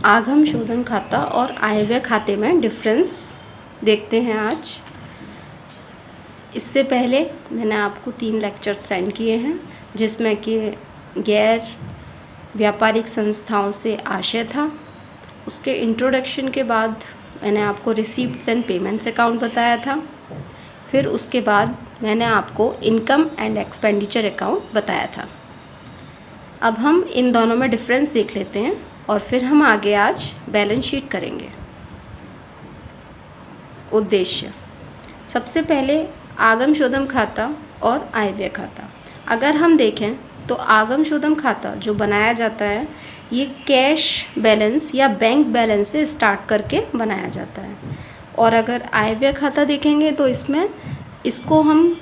आगम शोधन खाता और आयव्यय खाते में डिफरेंस देखते हैं आज। इससे पहले मैंने आपको 3 लेक्चर सेंड किए हैं जिसमें कि गैर व्यापारिक संस्थाओं से आशय था। उसके इंट्रोडक्शन के बाद मैंने आपको रिसीप्ट्स एंड पेमेंट्स अकाउंट बताया था। फिर उसके बाद मैंने आपको इनकम एंड एक्सपेंडिचर अकाउंट बताया था। अब हम इन दोनों में डिफरेंस देख लेते हैं और फिर हम आगे आज बैलेंस शीट करेंगे। उद्देश्य, सबसे पहले आगम शोधन खाता और आयव्यय खाता। अगर हम देखें तो आगम शोधन खाता जो बनाया जाता है ये कैश बैलेंस या बैंक बैलेंस से स्टार्ट करके बनाया जाता है, और अगर आयव्यय खाता देखेंगे तो इसको हम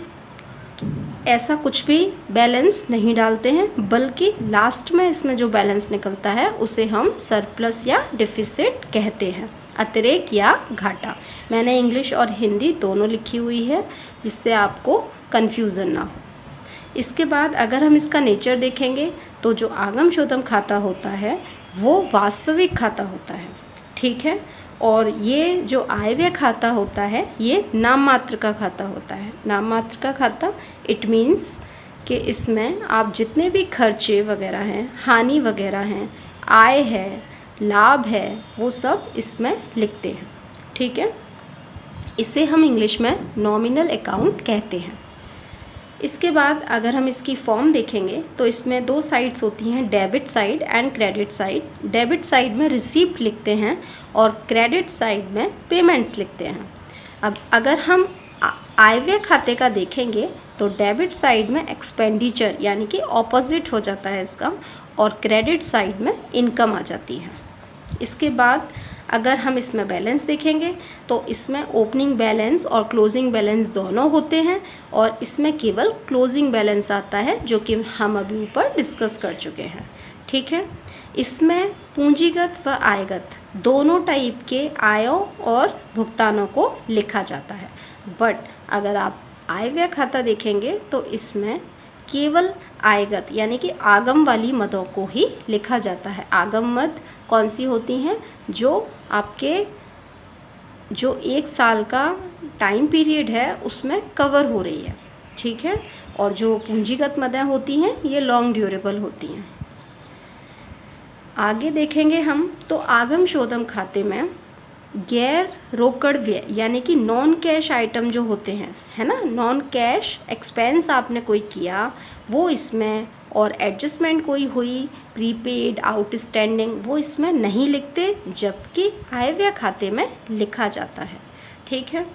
ऐसा कुछ भी बैलेंस नहीं डालते हैं, बल्कि लास्ट में इसमें जो बैलेंस निकलता है उसे हम सरप्लस या डिफिसिट कहते हैं, अतिरेक या घाटा। मैंने इंग्लिश और हिंदी दोनों लिखी हुई है जिससे आपको कन्फ्यूज़न ना हो। इसके बाद अगर हम इसका नेचर देखेंगे तो जो आगम शोधन खाता होता है वो वास्तविक खाता होता है, ठीक है। और ये जो आयव्यय खाता होता है ये नाम मात्र का खाता होता है। नाम मात्र का खाता इट मीन्स कि इसमें आप जितने भी खर्चे वगैरह हैं, हानि वगैरह हैं, आय है, लाभ है, वो सब इसमें लिखते हैं, ठीक है। इसे हम इंग्लिश में नॉमिनल अकाउंट कहते हैं। इसके बाद अगर हम इसकी फॉर्म देखेंगे तो इसमें 2 साइड्स होती हैं, debit side and credit side. Debit side में रिसीप्ट लिखते हैं और क्रेडिट साइड में पेमेंट्स लिखते हैं। अब अगर हम आयव्यय खाते का देखेंगे तो डेबिट साइड में एक्सपेंडिचर यानी कि ऑपोजिट हो जाता है इसका, और क्रेडिट साइड में इनकम आ जाती है। इसके बाद अगर हम इसमें बैलेंस देखेंगे तो इसमें ओपनिंग बैलेंस और क्लोजिंग बैलेंस दोनों होते हैं, और इसमें केवल क्लोजिंग बैलेंस आता है जो कि हम अभी ऊपर डिस्कस कर चुके हैं, ठीक है। इसमें पूंजीगत व आयगत दोनों टाइप के आयों और भुगतानों को लिखा जाता है। बट अगर आप आयव्यय खाता देखेंगे तो इसमें केवल आयगत यानी कि आगम वाली मदों को ही लिखा जाता है। आगम मद कौन सी होती हैं? जो आपके जो 1 साल का टाइम पीरियड है उसमें कवर हो रही है, ठीक है। और जो पूंजीगत मदें होती हैं ये लॉन्ग ड्यूरेबल होती हैं। आगे देखेंगे हम तो आगम शोधन खाते में गैर रोकड़ व्यय यानी कि नॉन कैश आइटम जो होते हैं, है ना, नॉन कैश एक्सपेंस आपने कोई किया वो इसमें, और एडजस्टमेंट कोई हुई, प्रीपेड, आउटस्टैंडिंग, वो इसमें नहीं लिखते, जबकि आयव्यय खाते में लिखा जाता है, ठीक है।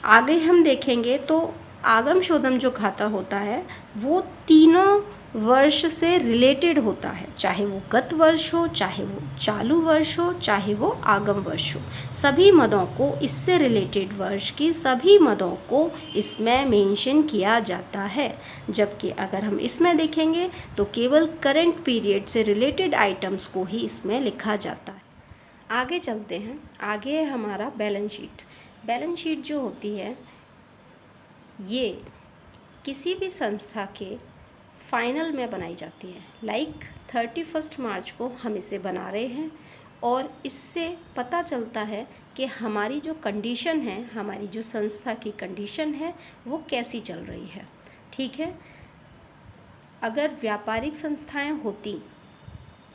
आगे हम देखेंगे तो आगम शोधन जो खाता होता है वो तीनों वर्ष से रिलेटेड होता है, चाहे वो गत वर्ष हो, चाहे वो चालू वर्ष हो, चाहे वो आगम वर्ष हो। सभी मदों को, इससे रिलेटेड वर्ष की सभी मदों को इसमें मेंशन किया जाता है। जबकि अगर हम इसमें देखेंगे तो केवल करंट पीरियड से रिलेटेड आइटम्स को ही इसमें लिखा जाता है। आगे चलते हैं। आगे है हमारा बैलेंस शीट। बैलेंस शीट जो होती है ये किसी भी संस्था के फाइनल में बनाई जाती है। लाइक 31 मार्च को हम इसे बना रहे हैं, और इससे पता चलता है कि हमारी जो कंडीशन है, हमारी जो संस्था की कंडीशन है वो कैसी चल रही है, ठीक है। अगर व्यापारिक संस्थाएं होती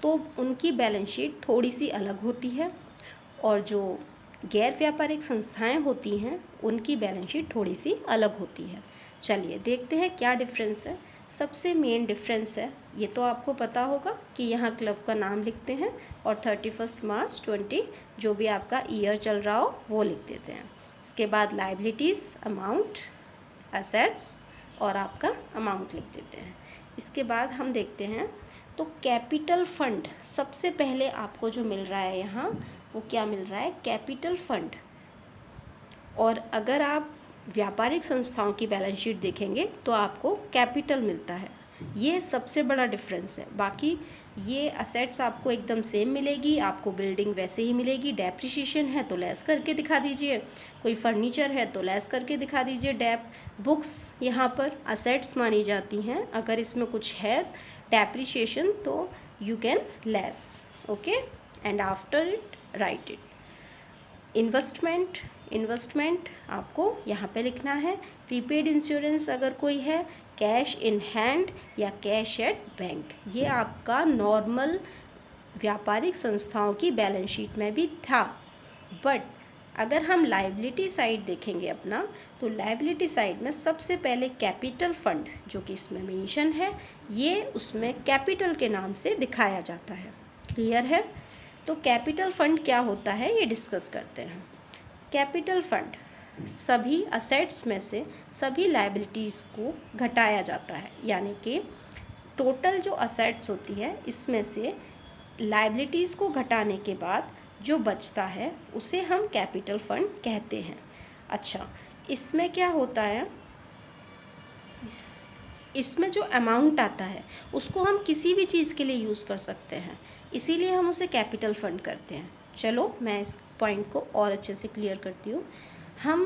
तो उनकी बैलेंस शीट थोड़ी सी अलग होती है, और जो गैर व्यापारिक संस्थाएं होती हैं उनकी बैलेंस शीट थोड़ी सी अलग होती है। चलिए देखते हैं क्या डिफरेंस है। सबसे मेन डिफरेंस है, ये तो आपको पता होगा कि यहाँ क्लब का नाम लिखते हैं और 31 मार्च 20 जो भी आपका ईयर चल रहा हो वो लिख देते हैं। इसके बाद लायबिलिटीज़, अमाउंट, असेट्स और आपका अमाउंट लिख देते हैं। इसके बाद हम देखते हैं तो कैपिटल फंड सबसे पहले आपको जो मिल रहा है यहाँ वो क्या मिल रहा है? Capital fund. और अगर आप व्यापारिक संस्थाओं की बैलेंस शीट देखेंगे तो आपको कैपिटल मिलता है। ये सबसे बड़ा डिफरेंस है। बाकी ये असेट्स आपको एकदम सेम मिलेगी, आपको बिल्डिंग वैसे ही मिलेगी। डेप्रिसिएशन है तो लेस करके दिखा दीजिए, कोई फर्नीचर है तो लेस करके दिखा दीजिए डेप। बुक्स यहाँ पर असेट्स मानी जाती हैं, अगर इसमें कुछ है डेप्रिसिएशन तो you can less, okay. And after it right it. Investment आपको यहाँ पे लिखना है। प्रीपेड इंश्योरेंस अगर कोई है, कैश इन हैंड या कैश एट बैंक, ये आपका नॉर्मल व्यापारिक संस्थाओं की बैलेंस शीट में भी था। बट अगर हम लायबिलिटी साइड देखेंगे अपना, तो लायबिलिटी साइड में सबसे पहले कैपिटल फंड जो कि इसमें मेंशन है, ये उसमें कैपिटल के नाम से दिखाया जाता है। क्लियर है? तो कैपिटल फंड क्या होता है ये डिस्कस करते हैं। कैपिटल फंड सभी असेट्स में से सभी लायबिलिटीज़ को घटाया जाता है, यानी कि टोटल जो असेट्स होती है इसमें से लायबिलिटीज़ को घटाने के बाद जो बचता है उसे हम कैपिटल फंड कहते हैं। अच्छा, इसमें क्या होता है, इसमें जो अमाउंट आता है उसको हम किसी भी चीज़ के लिए यूज़ कर सकते हैं, इसीलिए हम उसे कैपिटल फंड करते हैं। चलो मैं इस पॉइंट को और अच्छे से क्लियर करती हूँ। हम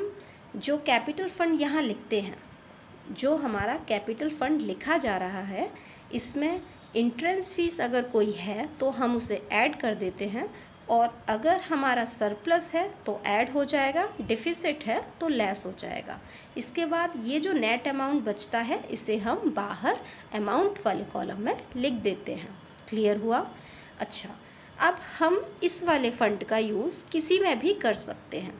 जो कैपिटल फंड यहाँ लिखते हैं, जो हमारा कैपिटल फंड लिखा जा रहा है, इसमें इंट्रेंस फीस अगर कोई है तो हम उसे ऐड कर देते हैं, और अगर हमारा सरप्लस है तो ऐड हो जाएगा, डिफिसिट है तो लेस हो जाएगा। इसके बाद ये जो नेट अमाउंट बचता है इसे हम बाहर अमाउंट वाले कॉलम में लिख देते हैं। क्लियर हुआ? अच्छा, अब हम इस वाले फंड का यूज़ किसी में भी कर सकते हैं।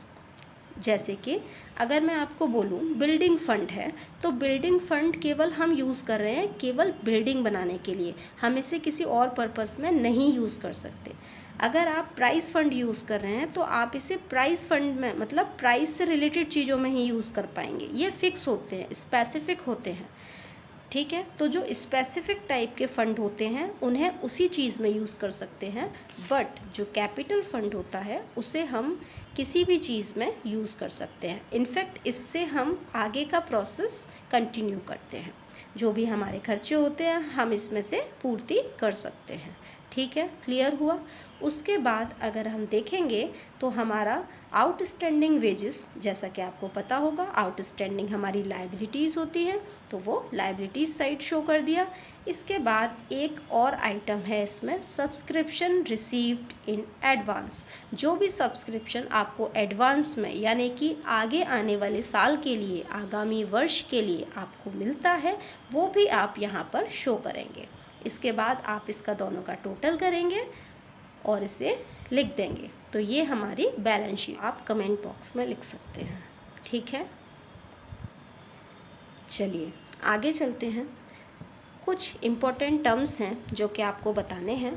जैसे कि अगर मैं आपको बोलूँ बिल्डिंग फंड है, तो बिल्डिंग फंड केवल हम यूज़ कर रहे हैं केवल बिल्डिंग बनाने के लिए, हम इसे किसी और पर्पस में नहीं यूज़ कर सकते। अगर आप प्राइस फंड यूज़ कर रहे हैं तो आप इसे प्राइस फंड में, मतलब प्राइस से रिलेटेड चीज़ों में ही यूज़ कर पाएंगे। ये फिक्स होते हैं, स्पेसिफिक होते हैं। ठीक है, तो जो स्पेसिफिक टाइप के फ़ंड होते हैं उन्हें उसी चीज़ में यूज़ कर सकते हैं, बट जो कैपिटल फ़ंड होता है उसे हम किसी भी चीज़ में यूज़ कर सकते हैं। इनफैक्ट इससे हम आगे का प्रोसेस कंटिन्यू करते हैं, जो भी हमारे खर्चे होते हैं हम इसमें से पूर्ति कर सकते हैं। ठीक है, क्लियर हुआ? उसके बाद अगर हम देखेंगे तो हमारा आउटस्टैंडिंग वेजेस, जैसा कि आपको पता होगा आउटस्टैंडिंग हमारी लायबिलिटीज़ होती हैं, तो वो लायबिलिटीज़ साइड शो कर दिया। इसके बाद एक और आइटम है इसमें, सब्सक्रिप्शन रिसीव्ड इन एडवांस। जो भी सब्सक्रिप्शन आपको एडवांस में, यानी कि आगे आने वाले साल के लिए, आगामी वर्ष के लिए आपको मिलता है, वो भी आप यहाँ पर शो करेंगे। इसके बाद आप इसका दोनों का टोटल करेंगे और इसे लिख देंगे। तो ये हमारी बैलेंस शीट आप कमेंट बॉक्स में लिख सकते हैं। ठीक है, चलिए आगे चलते हैं। कुछ इम्पोर्टेंट टर्म्स हैं जो कि आपको बताने हैं।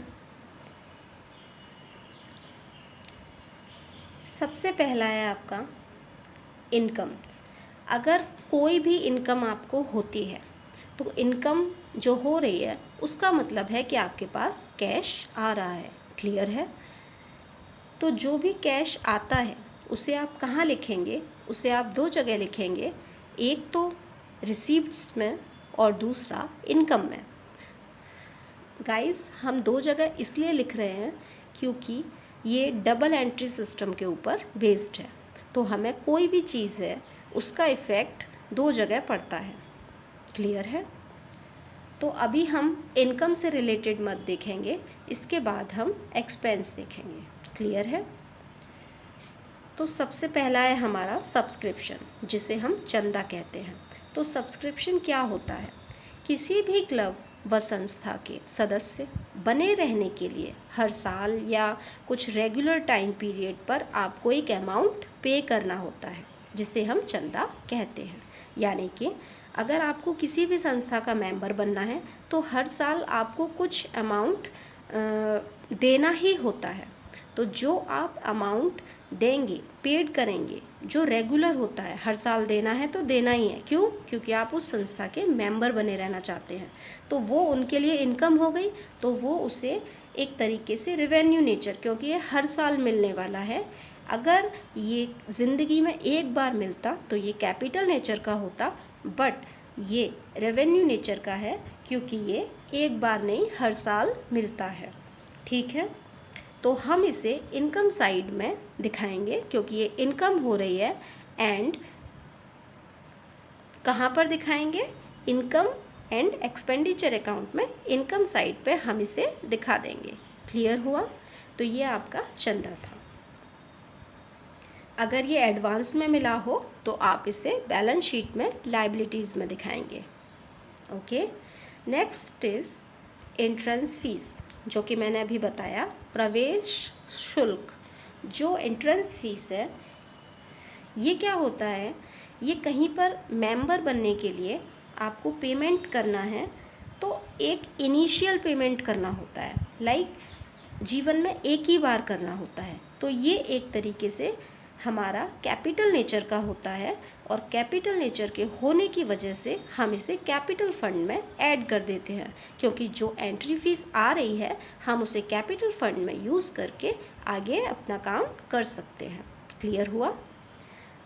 सबसे पहला है आपका इनकम। अगर कोई भी इनकम आपको होती है तो इनकम जो हो रही है उसका मतलब है कि आपके पास कैश आ रहा है। क्लियर है? तो जो भी कैश आता है उसे आप कहाँ लिखेंगे? उसे आप दो जगह लिखेंगे, एक तो रिसीप्ट्स में और दूसरा इनकम में। गाइस, हम दो जगह इसलिए लिख रहे हैं क्योंकि ये डबल एंट्री सिस्टम के ऊपर बेस्ड है, तो हमें कोई भी चीज़ है उसका इफ़ेक्ट दो जगह पड़ता है। क्लियर है? तो अभी हम इनकम से रिलेटेड मत देखेंगे, इसके बाद हम एक्सपेंस देखेंगे। क्लियर है? तो सबसे पहला है हमारा सब्सक्रिप्शन, जिसे हम चंदा कहते हैं। तो सब्सक्रिप्शन क्या होता है? किसी भी क्लब व संस्था के सदस्य बने रहने के लिए हर साल या कुछ रेगुलर टाइम पीरियड पर आपको एक अमाउंट पे करना होता है, जिसे हम चंदा कहते हैं। यानी कि अगर आपको किसी भी संस्था का मेंबर बनना है तो हर साल आपको कुछ अमाउंट देना ही होता है। तो जो आप अमाउंट देंगे, पेड करेंगे, जो रेगुलर होता है, हर साल देना है तो देना ही है। क्यों? क्योंकि आप उस संस्था के मेंबर बने रहना चाहते हैं। तो वो उनके लिए इनकम हो गई, तो वो उसे एक तरीके से रेवेन्यू नेचर, क्योंकि ये हर साल मिलने वाला है। अगर ये ज़िंदगी में एक बार मिलता तो ये कैपिटल नेचर का होता, बट ये रेवेन्यू नेचर का है क्योंकि ये एक बार नहीं हर साल मिलता है। ठीक है, तो हम इसे इनकम साइड में दिखाएंगे क्योंकि ये इनकम हो रही है। एंड कहाँ पर दिखाएंगे? इनकम एंड एक्सपेंडिचर अकाउंट में इनकम साइड पे हम इसे दिखा देंगे। क्लियर हुआ? तो ये आपका चंदा था। अगर ये एडवांस में मिला हो तो आप इसे बैलेंस शीट में लायबिलिटीज़ में दिखाएंगे। Okay, next is entrance fees, जो कि मैंने अभी बताया। प्रवेश शुल्क, जो एंट्रेंस फीस है, ये क्या होता है, ये कहीं पर मेंबर बनने के लिए आपको पेमेंट करना है तो एक इनिशियल पेमेंट करना होता है, लाइक जीवन में एक ही बार करना होता है। तो ये एक तरीके से हमारा कैपिटल नेचर का होता है और कैपिटल नेचर के होने की वजह से हम इसे कैपिटल फंड में ऐड कर देते हैं, क्योंकि जो एंट्री फीस आ रही है हम उसे कैपिटल फंड में यूज़ करके आगे अपना काम कर सकते हैं। क्लियर हुआ?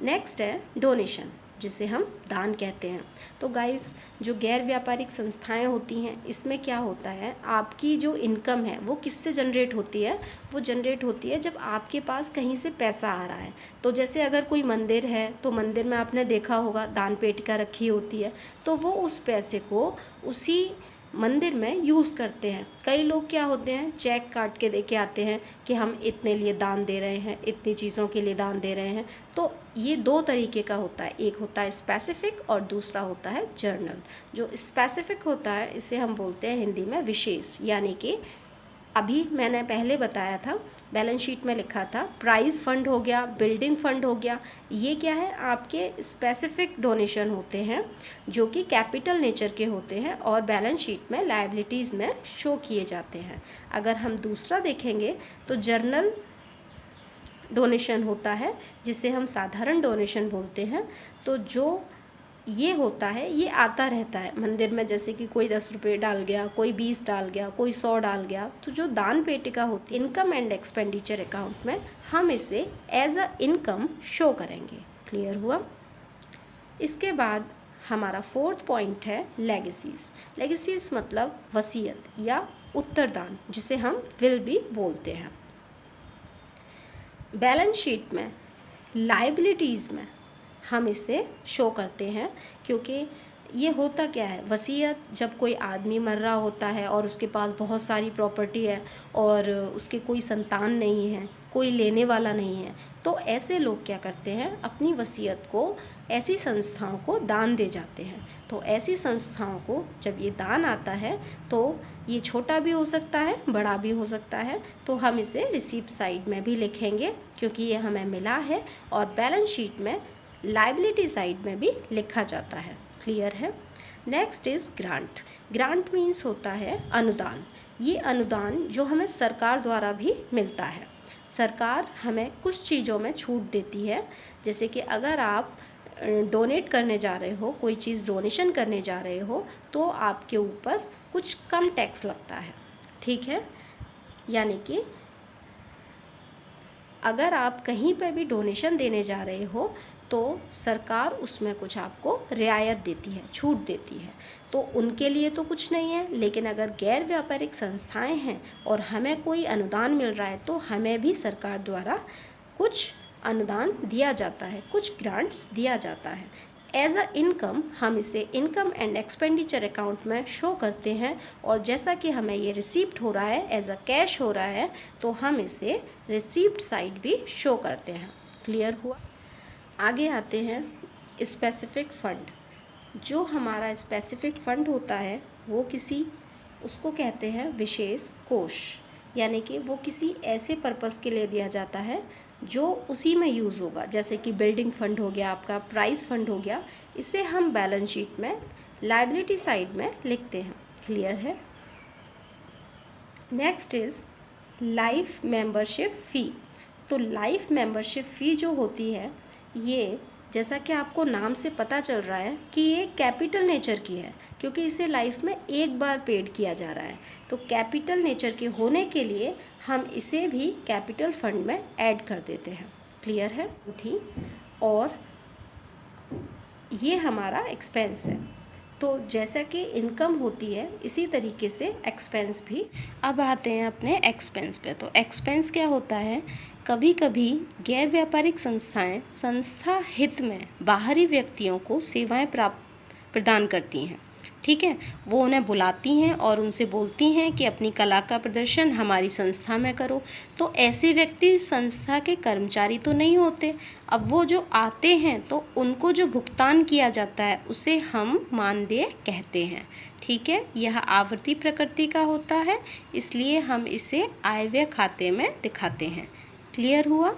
नेक्स्ट है डोनेशन, जिसे हम दान कहते हैं। तो गाइस, जो गैर व्यापारिक संस्थाएं होती हैं, इसमें क्या होता है, आपकी जो इनकम है वो किससे जनरेट होती है? वो जनरेट होती है जब आपके पास कहीं से पैसा आ रहा है। तो जैसे अगर कोई मंदिर है तो मंदिर में आपने देखा होगा दान पेटिका रखी होती है, तो वो उस पैसे को उसी मंदिर में यूज़ करते हैं। कई लोग क्या होते हैं, चेक काट के दे के आते हैं कि हम इतने लिए दान दे रहे हैं, इतनी चीज़ों के लिए दान दे रहे हैं। तो ये दो तरीके का होता है, एक होता है स्पेसिफिक और दूसरा होता है जर्नल। जो स्पेसिफिक होता है इसे हम बोलते हैं हिंदी में विशेष, यानी कि अभी मैंने पहले बताया था, बैलेंस शीट में लिखा था प्राइज़ फंड हो गया, बिल्डिंग फंड हो गया। ये क्या है, आपके स्पेसिफिक डोनेशन होते हैं जो कि कैपिटल नेचर के होते हैं और बैलेंस शीट में लायबिलिटीज़ में शो किए जाते हैं। अगर हम दूसरा देखेंगे तो जर्नल डोनेशन होता है, जिसे हम साधारण डोनेशन बोलते हैं। तो जो ये होता है, ये आता रहता है मंदिर में, जैसे कि कोई 10 रुपये डाल गया, कोई 20 डाल गया, कोई 100 डाल गया। तो जो दान पेटिका होती है इनकम एंड एक्सपेंडिचर अकाउंट में, हम इसे एज अ इनकम शो करेंगे। क्लियर हुआ? इसके बाद हमारा फोर्थ पॉइंट है लेगेसीज। लेगेसीज मतलब वसीयत या उत्तरदान, जिसे हम विल भी बोलते हैं। बैलेंस शीट में लायबिलिटीज़ में हम इसे शो करते हैं, क्योंकि ये होता क्या है, वसीयत, जब कोई आदमी मर रहा होता है और उसके पास बहुत सारी प्रॉपर्टी है और उसके कोई संतान नहीं है, कोई लेने वाला नहीं है, तो ऐसे लोग क्या करते हैं, अपनी वसीयत को ऐसी संस्थाओं को दान दे जाते हैं। तो ऐसी संस्थाओं को जब ये दान आता है तो ये छोटा भी हो सकता है, बड़ा भी हो सकता है। तो हम इसे रिसीप्ट साइड में भी लिखेंगे, क्योंकि ये हमें मिला है, और बैलेंस शीट में लायबिलिटी साइड में भी लिखा जाता है। क्लियर है? Next is grant. Grant means होता है अनुदान। ये अनुदान जो हमें सरकार द्वारा भी मिलता है। सरकार हमें कुछ चीज़ों में छूट देती है, जैसे कि अगर आप डोनेट करने जा रहे हो, कोई चीज़ डोनेशन करने जा रहे हो, तो आपके ऊपर कुछ कम टैक्स लगता है। ठीक है? यानी कि अगर आप कहीं पर भी डोनेशन देने जा रहे हो तो सरकार उसमें कुछ आपको रियायत देती है, छूट देती है। तो उनके लिए तो कुछ नहीं है, लेकिन अगर गैर व्यापारिक संस्थाएं हैं और हमें कोई अनुदान मिल रहा है तो हमें भी सरकार द्वारा कुछ अनुदान दिया जाता है, कुछ ग्रांट्स दिया जाता है। एज अ इनकम हम इसे इनकम एंड एक्सपेंडिचर अकाउंट में शो करते हैं, और जैसा कि हमें ये रिसीप्ट हो रहा है, एज अ कैश हो रहा है, तो हम इसे रिसीप्ट साइड भी शो करते हैं। क्लियर हुआ? आगे आते हैं स्पेसिफिक फ़ंड। जो हमारा स्पेसिफिक फ़ंड होता है वो उसको कहते हैं विशेष कोष, यानी कि वो किसी ऐसे पर्पस के लिए दिया जाता है जो उसी में यूज़ होगा। जैसे कि बिल्डिंग फ़ंड हो गया, आपका प्राइस फ़ंड हो गया, इसे हम बैलेंस शीट में लायबिलिटी साइड में लिखते हैं। क्लियर है? नेक्स्ट इज़ लाइफ मेंबरशिप फ़ी। तो लाइफ मेंबरशिप फ़ी जो होती है, ये जैसा कि आपको नाम से पता चल रहा है कि ये कैपिटल नेचर की है, क्योंकि इसे लाइफ में एक बार पेड किया जा रहा है। तो कैपिटल नेचर के होने के लिए हम इसे भी कैपिटल फंड में ऐड कर देते हैं। क्लियर है? थी, और ये हमारा एक्सपेंस है। तो जैसा कि इनकम होती है इसी तरीके से एक्सपेंस भी। अब आते हैं अपने एक्सपेंस पे। तो एक्सपेंस क्या होता है, कभी कभी गैर व्यापारिक संस्थाएं संस्था हित में बाहरी व्यक्तियों को सेवाएं प्रदान करती हैं। ठीक है। वो उन्हें बुलाती हैं और उनसे बोलती हैं कि अपनी कला का प्रदर्शन हमारी संस्था में करो। तो ऐसे व्यक्ति संस्था के कर्मचारी तो नहीं होते। अब वो जो आते हैं तो उनको जो भुगतान किया जाता है उसे हम मानदेय कहते हैं। ठीक है, यह आवर्ती प्रकृति का होता है, इसलिए हम इसे आय व्यय खाते में दिखाते हैं। क्लियर हुआ?